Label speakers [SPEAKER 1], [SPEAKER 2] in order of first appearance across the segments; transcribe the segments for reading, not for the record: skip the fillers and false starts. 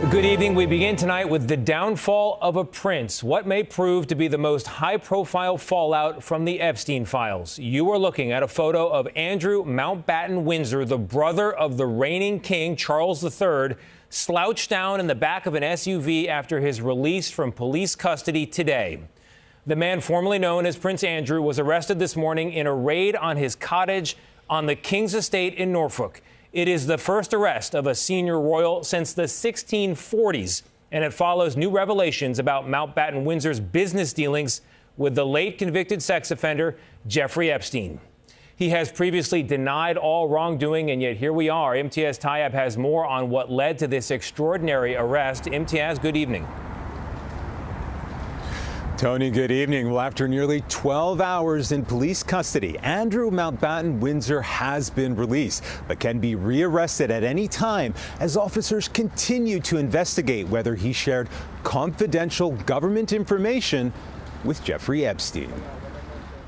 [SPEAKER 1] Good evening. We begin tonight with the downfall of a prince. What may prove to be the most high-profile fallout from the Epstein files. You are looking at a photo of Andrew Mountbatten-Windsor, the brother of the reigning king, Charles III, slouched down in the back of an SUV after his release from police custody today. The man formerly known as Prince Andrew was arrested this morning in a raid on his cottage on the King's estate in Norfolk. It is the first arrest of a senior royal since the 1640s, and it follows new revelations about Mountbatten-Windsor's business dealings with the late convicted sex offender, Jeffrey Epstein. He has previously denied all wrongdoing, and yet here we are. Imtiaz Tyab has more on what led to this extraordinary arrest. Imtiaz, good evening.
[SPEAKER 2] Tony, good evening. Well, after nearly 12 hours in police custody, Andrew Mountbatten-Windsor has been released, but can be rearrested at any time as officers continue to investigate whether he shared confidential government information with Jeffrey Epstein.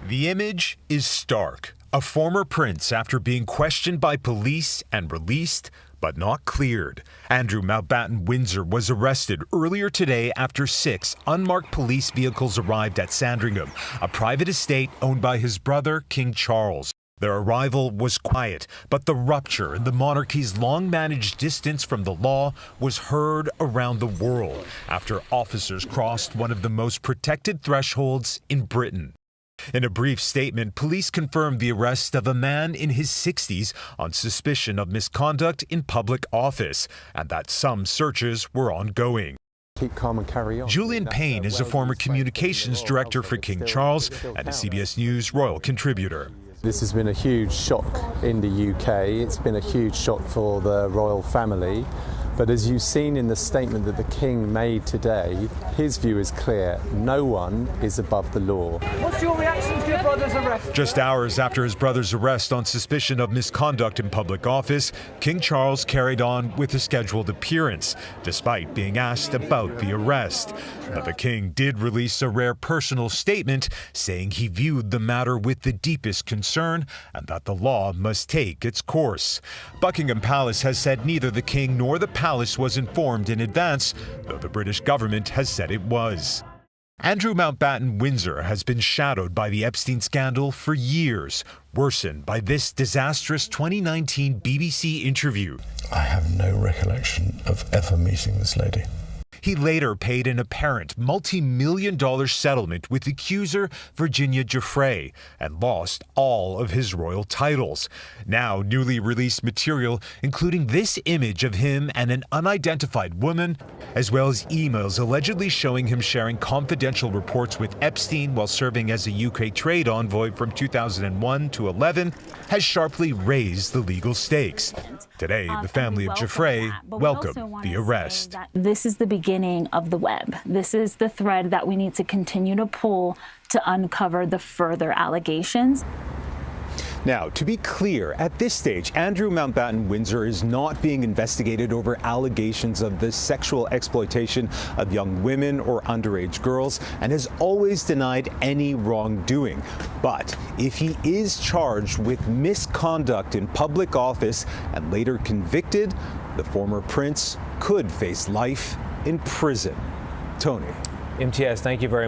[SPEAKER 3] The image is stark. A former prince after being questioned by police and released, but not cleared. Andrew Mountbatten-Windsor was arrested earlier today after 6 unmarked police vehicles arrived at Sandringham, a private estate owned by his brother, King Charles. Their arrival was quiet, but the rupture in the monarchy's long-managed distance from the law was heard around the world after officers crossed one of the most protected thresholds in Britain. In a brief statement, police confirmed the arrest of a man in his 60s on suspicion of misconduct in public office, and that some searches were ongoing.
[SPEAKER 2] Keep calm and carry on.
[SPEAKER 3] Julian Payne is a former communications director for King Charles and a CBS News royal contributor.
[SPEAKER 4] This has been a huge shock in the UK. It's been a huge shock for the royal family. But as you've seen in the statement that the King made today, his view is clear. No one is above the law.
[SPEAKER 5] What's your reaction to your brother's arrest?
[SPEAKER 3] Just hours after his brother's arrest on suspicion of misconduct in public office, King Charles carried on with a scheduled appearance, despite being asked about the arrest. But the King did release a rare personal statement saying he viewed the matter with the deepest concern and that the law must take its course. Buckingham Palace has said neither the King nor the Palace was informed in advance, though the British government has said it was. Andrew Mountbatten-Windsor has been shadowed by the Epstein scandal for years, worsened by this disastrous 2019 BBC interview.
[SPEAKER 6] I have no recollection of ever meeting this lady.
[SPEAKER 3] He later paid an apparent multi-million-dollar settlement with accuser Virginia Jeffrey and lost all of his royal titles. Now, newly released material, including this image of him and an unidentified woman, as well as emails allegedly showing him sharing confidential reports with Epstein while serving as a UK trade envoy from 2001 to 11, has sharply raised the legal stakes. Today, the family of Jeffrey welcomed the arrest.
[SPEAKER 7] This is the beginning of the web. This is the thread that we need to continue to pull to uncover the further allegations.
[SPEAKER 2] Now, to be clear, at this stage, Andrew Mountbatten-Windsor is not being investigated over allegations of the sexual exploitation of young women or underage girls and has always denied any wrongdoing. But if he is charged with misconduct in public office and later convicted, the former prince could face life in prison. Tony.
[SPEAKER 1] Imtiaz, thank you very much.